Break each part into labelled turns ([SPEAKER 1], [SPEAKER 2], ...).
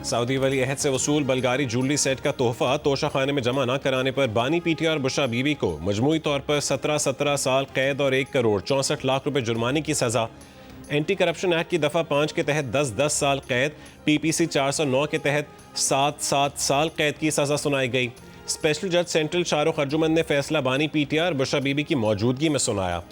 [SPEAKER 1] Saudi वली अहद से वसूल बल्गारी jewellery set का तोहफा तोशा खाने में जमा न कराने पर बानी पीटीआर बुशरा बीबी को मजमूई तौर पर 17 साल कैद और 1 करोड़ 64 लाख रुपए जुर्माने की सजा। एंटी करप्शन एक्ट की दफ़ा 5 के तहत 10 साल कैद, PPC 409 के तहत 7 साल कैद की सजा सुनाई गई। स्पेशल जज सेंट्रल शाहरुख अर्जुमन ने फैसला बानी पीटीआर बुशरा बीबी की मौजूदगी में सुनाया।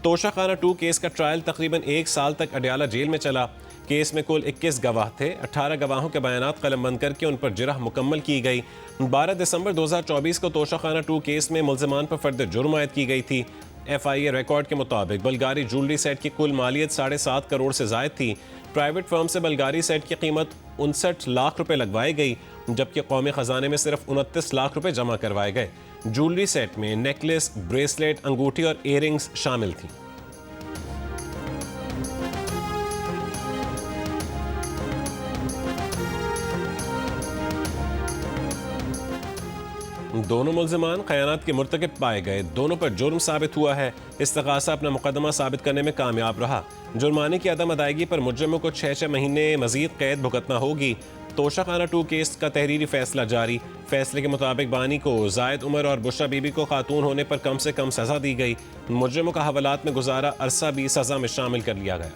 [SPEAKER 1] तोशा खाना 2 केस का ट्रायल तकरीबन 1 साल तक अडयाला जेल में चला। केस में कुल 21 गवाह थे। 18 गवाहों के बयानात कलमबंद करके उन पर जिरह मुकम्मल की गई। 12 दिसंबर 2024 को तोशा खाना 2 केस में मुल्ज़िमान पर फर्द जुर्म आयद की गई थी। FIA रिकॉर्ड के मुताबिक बल्गारी ज्वेलरी सेट की कुल मालियत 7.5 करोड़ से जायद थी। प्राइवेट फर्म से बल्गारी सेट की कीमत 59 लाख रुपए लगवाई गई, जबकि कौमी खजाने में सिर्फ 29 लाख रुपए जमा करवाए गए। ज्वेलरी सेट में नेकलेस, ब्रेसलेट, अंगूठी और इयररिंग्स शामिल थी। दोनों मुल्ज़िमान ख़यानत के मुर्तकिब पाए गए। दोनों पर जुर्म साबित हुआ है। इस्तग़ासा अपना मुकदमा साबित करने में कामयाब रहा। जुर्माने की अदम अदायगी पर मुजरिमों को 6 महीने मजीद कैद भुगतना होगी। तोशा खाना 2 केस का तहरीरी फैसला जारी। फैसले के मुताबिक बानी को जायद उमर और बुशरा बीबी को खातून होने पर कम से कम सज़ा दी गई। मुजरिमों का हवालात में गुजारा अरसा भी सज़ा में शामिल कर लिया गया।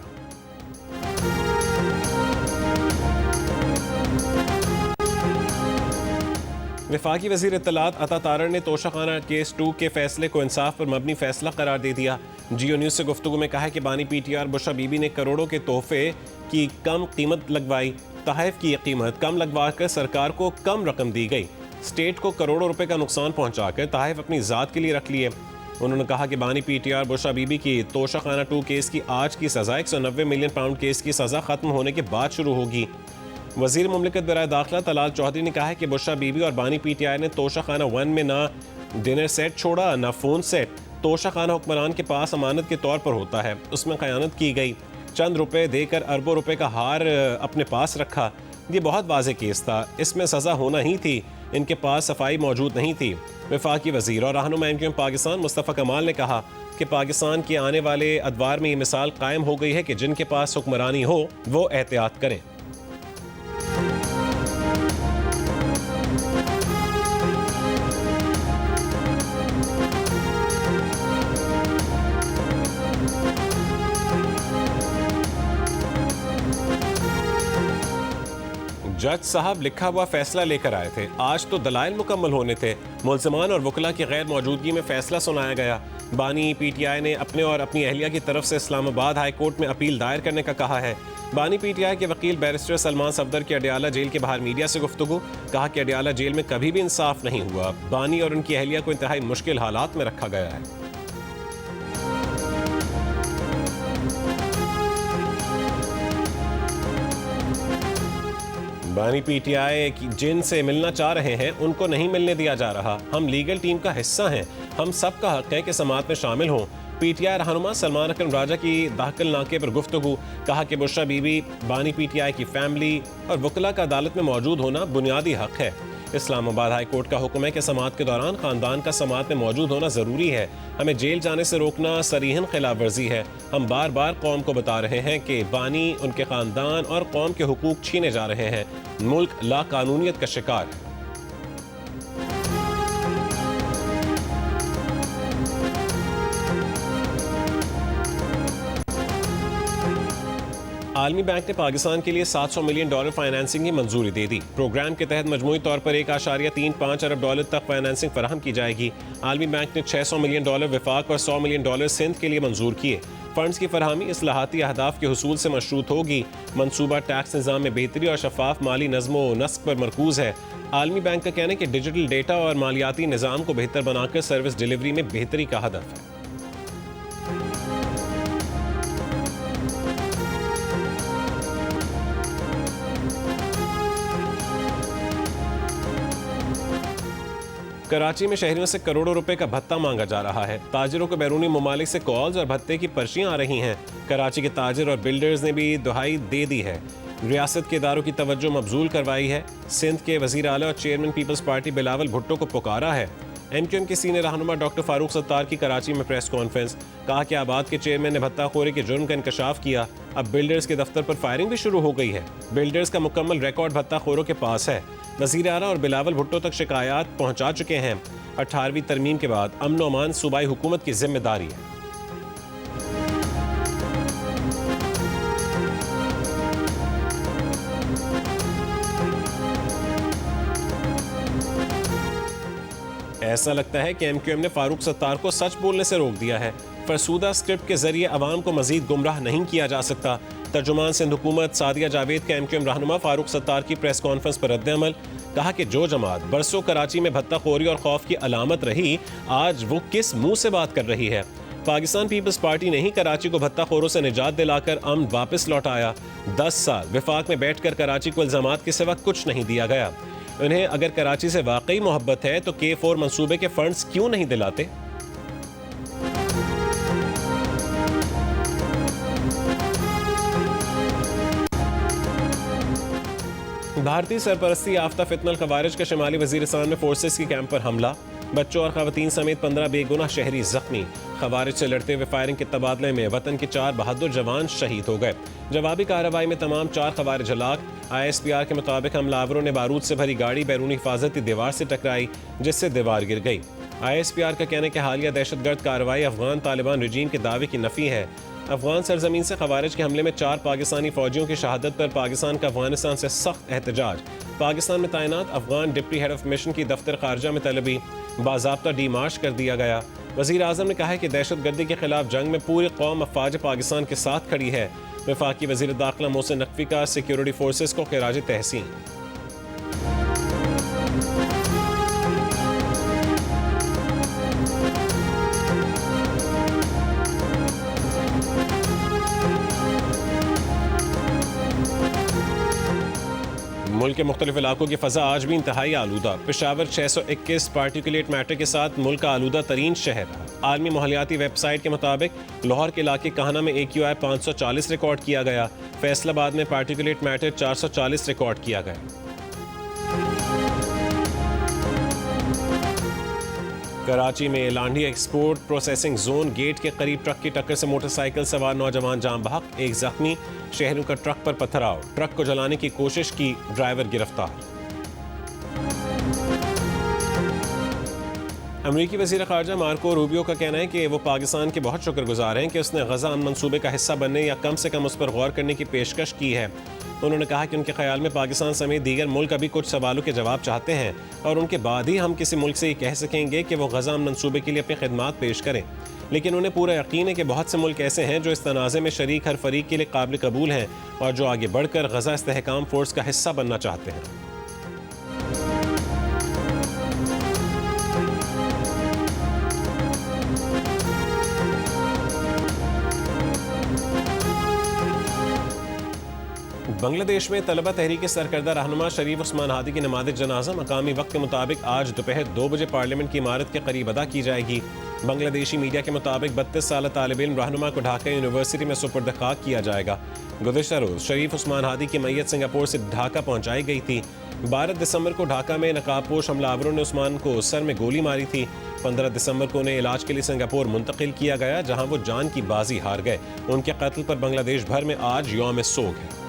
[SPEAKER 1] वफाकी वज़ीर इत्तलात अता तारड़ ने तोशा खाना केस 2 के फैसले को इंसाफ पर मबनी फैसला करार दे दिया। जियो न्यूज़ से गुफ्तगू में कहा कि बानी पीटीआर बुशरा बीबी ने करोड़ों के तोहफे की कम कीमत लगवाई। तहफ़ की कीमत कम लगवा कर सरकार को कम रकम दी गई। स्टेट को करोड़ों रुपए का नुकसान पहुँचा कर तहफ़ अपनी ज़ात के लिए रख लिए। उन्होंने कहा कि बानी पीटीआर बुशरा बीबी की तोशा खाना 2 केस की आज की सज़ा 190 मिलियन पाउंड केस की सज़ा ख़त्म होने के बाद शुरू होगी। वज़ीर मुमलिकत बराए दाखिला तलाल चौधरी ने कहा है कि बुशरा बीबी और बानी पीटीआई ने तोशा खाना 1 में ना डिनर सेट छोड़ा ना फ़ोन सेट। तोशा खाना हुक्मरान के पास अमानत के तौर पर होता है, उसमें ख़यानत की गई। चंद रुपए देकर अरबों रुपए का हार अपने पास रखा। ये बहुत वाज़ेह केस था, इसमें सज़ा होना ही थी। इनके पास सफाई मौजूद नहीं थी। वफाकी वज़ीर और रहनुमा MQM पाकिस्तान मुस्तफ़ा कमाल ने कहा कि पाकिस्तान के आने वाले अदवार में ये मिसाल कायम हो गई है कि जिनके पास हुक्मरानी हो वो एहतियात करें। जज साहब लिखा हुआ फैसला लेकर आए थे। आज तो दलाइल मुकम्मल होने थे। मुल्ज़िमान और वकला की गैर मौजूदगी में फैसला सुनाया गया। बानी पीटीआई ने अपने और अपनी अहलिया की तरफ से इस्लामाबाद हाई कोर्ट में अपील दायर करने का कहा है। बानी पीटीआई के वकील बैरिस्टर सलमान सफदर की अडयाला जेल के बाहर मीडिया से गुफ्तगू। कहा कि अडयाला जेल में कभी भी इंसाफ नहीं हुआ। बानी और उनकी अहलिया को इंतहाई मुश्किल हालात में रखा गया है। बानी पीटीआई जिनसे मिलना चाह रहे हैं उनको नहीं मिलने दिया जा रहा। हम लीगल टीम का हिस्सा हैं। हम सब का हक है कि समात में शामिल हों। पीटीआई रहनुमा सलमान अकरम राजा की दाखिल नाके पर गुफ्तगू। कहा कि बुशरा बीबी, बानी पीटीआई की फैमिली और वकला का अदालत में मौजूद होना बुनियादी हक है। इस्लामाबाद हाई कोर्ट का हुक्म है कि समात के दौरान खानदान का समात में मौजूद होना ज़रूरी है। हमें जेल जाने से रोकना सरीहन खिलाफ वर्जी है। हम बार बार कौम को बता रहे हैं कि बानी, उनके खानदान और कौम के हुकूक छीने जा रहे हैं। मुल्क लाकानूनियत का शिकार है। आलमी बैंक ने पाकिस्तान के लिए $700 मिलियन फाइनेंसिंग की मंजूरी दे दी। प्रोग्राम के तहत मजमूई तौर पर $1.35 अरब तक फाइनेंसिंग फराहम की जाएगी। आलमी बैंक ने $600 मिलियन वफाक और $100 मिलियन सिंध के लिए मंजूर किए। फंड्स की फरहमी इस्लाहाती अहदाफ के हुसूल से मशरूत होगी। मनसूबा टैक्स निज़ाम में बेहतरी और शफाफ माली नज़्म व नस्क पर मरकूज है। आलमी बैंक का कहना है कि डिजिटल डेटा और मालियाती निज़ाम को बेहतर बनाकर सर्विस डिलीवरी में बेहतरी का हदफ है। कराची में शहरियों से करोड़ों रुपए का भत्ता मांगा जा रहा है। ताजिरों को बैरूनी ममालिक से कॉल्स और भत्ते की पर्चियां आ रही हैं। कराची के ताजिर और बिल्डर्स ने भी दुहाई दे दी है। रियासत के इदारों की तवज्जो मबजूल करवाई है। सिंध के वज़ीर आला और chairman peoples party Bilawal Bhutto को पुकारा है। MQM के सीनियर रहनुमा डॉक्टर फारूक सत्तार की कराची में प्रेस कॉन्फ्रेंस। कहा कि आबाद के चेयरमैन ने भत्ताखोरी के जुर्म का इंकशाफ किया। अब बिल्डर्स के दफ्तर पर फायरिंग भी शुरू हो गई है। बिल्डर्स का मुकम्मल रिकॉर्ड भत्ताखोरों के पास है। वज़ीर आला और बिलावल भुट्टो तक शिकायत पहुंचा चुके हैं। 18वीं तरमीम के बाद अमन व अमान सूबाई हुकूमत की जिम्मेदारी है। ऐसा लगता है कि MQM ने फारूक सत्तार को सच बोलने से रोक दिया है। फरसूदा स्क्रिप्ट के जरिए अवाम को मजीद गुमराह नहीं किया जा सकता। तर्जुमान सिंध हुकूमत सादिया जावेद का MQM रहनुमा फारूक सत्तार की प्रेस कॉन्फ्रेंस पर रद्द-ए-अमल। कहा कि जो जमात बरसों कराची में भत्ताखोरी और खौफ की अलामत रही, आज वो किस मुंह से बात कर रही है। पाकिस्तान पीपल्स पार्टी ने ही कराची को भत्ताखोरों से निजात दिलाकर अमन वापस लौटाया। 10 साल विफाक में बैठकर कराची को इल्जामात के सिवा कुछ नहीं दिया गया। उन्हें अगर कराची से वाकई मोहब्बत है तो K4 मंसूबे के फंड्स क्यों नहीं दिलाते। भारतीय सरपरस्ती याफ्ता फितनल खवारिज का शिमाली वजीरिस्तान में फोर्सेस के कैंप पर हमला। बच्चों और खवातीन समेत 15 बेगुनाह शहरी जख्मी। खवारिज से लड़ते हुए फायरिंग के तबादले में वतन के 4 बहादुर जवान शहीद हो गए। जवाबी कार्रवाई में तमाम 4 खवारिज हलाक। ISPR के मुताबिक हमलावरों ने बारूद से भरी गाड़ी बैरूनी हिफाजती दीवार से टकराई, जिससे दीवार गिर गई। ISPR का कहना है कि हालिया दहशतगर्द कार्रवाई अफगान तालिबान रजीम के दावे की नफी है। अफगान सरजमीन से खवारिज के हमले में 4 पाकिस्तानी फौजियों की शहादत पर पाकिस्तान का अफगानिस्तान से सख्त एहतजाज। पाकिस्तान में तैनात Afghan deputy head of mission की दफ्तर खारजा में तलबी। बाज़ाब्ता डीमार्च कर दिया गया। वज़ीर आज़म ने कहा है कि दहशतगर्दी के खिलाफ जंग में पूरी कौम अफवाज पाकिस्तान के साथ खड़ी है। वफाकी वज़ीर दाखिला मोहसिन नकवी का सिक्योरिटी फोर्सेस को खिराज तहसीन। मुल्क के मुख्तलिफ इलाकों की फ़ज़ा आज भी इंतहाई आलूदा। पेशावर 621 पार्टिकुलेट मैटर के साथ मुल्क का आलूदा तरीन शहर। आलमी माहौलियाती वेबसाइट के मुताबिक लाहौर के इलाके काहना में AQI 540 रिकॉर्ड किया गया। फैसलाबाद में पार्टिकुलेट मैटर 440 रिकॉर्ड किया गया। कराची में Landhi export processing zone gate के करीब ट्रक की टक्कर से मोटरसाइकिल सवार नौजवान जान बहक, 1 जख्मी। शहरों का ट्रक पर पथराव, ट्रक को जलाने की कोशिश की, ड्राइवर गिरफ्तार। अमरीकी वज़ीर ख़ारजा मार्को रूबियो का कहना है कि वो पाकिस्तान के बहुत शुक्रगुजार हैं कि उसने गज़ा अमन मंसूबे का हिस्सा बनने या कम से कम उस पर गौर करने की पेशकश की है। उन्होंने कहा कि उनके ख्याल में पाकिस्तान समेत दीगर मुल्क अभी कुछ सवालों के जवाब चाहते हैं और उनके बाद ही हम किसी मुल्क से ये कह सकेंगे कि वो गज़ा अमन मंसूबे के लिए अपनी खिदमात पेश करें। लेकिन उन्हें पूरा यकीन है कि बहुत से मुल्क ऐसे हैं जो इस तनाज़े में शरीक हर फरीक के लिए काबिल कबूल हैं और जो आगे बढ़कर गज़ा इस्तेहकाम फोर्स का हिस्सा बनना चाहते हैं। बांग्लादेश में तलबा तहरीक सरकर्दा रहनुमा शरीफ उस्मान हादी की नमाज़ जनाजा मकामी वक्त के मुताबिक आज दोपहर 2 बजे पार्लियामेंट की इमारत के करीब अदा की जाएगी। बांग्लादेशी मीडिया के मुताबिक 32 साल तालिब इल्म रहनुमा को ढाका यूनिवर्सिटी में सुपुर्द खाक किया जाएगा। गुज़िश्ता रोज़ शरीफ उस्मान हादी की मैयत सिंगापुर से ढाका पहुँचाई गई थी। 12 दिसंबर को ढाका में नकाबपोश हमलावरों ने उस्मान को सर में गोली मारी थी। 15 दिसंबर को उन्हें इलाज के लिए सिंगापुर मुंतकिल किया गया, जहाँ वो जान की बाजी हार गए। उनके कत्ल पर बांग्लादेश भर में आज यौम सोग है।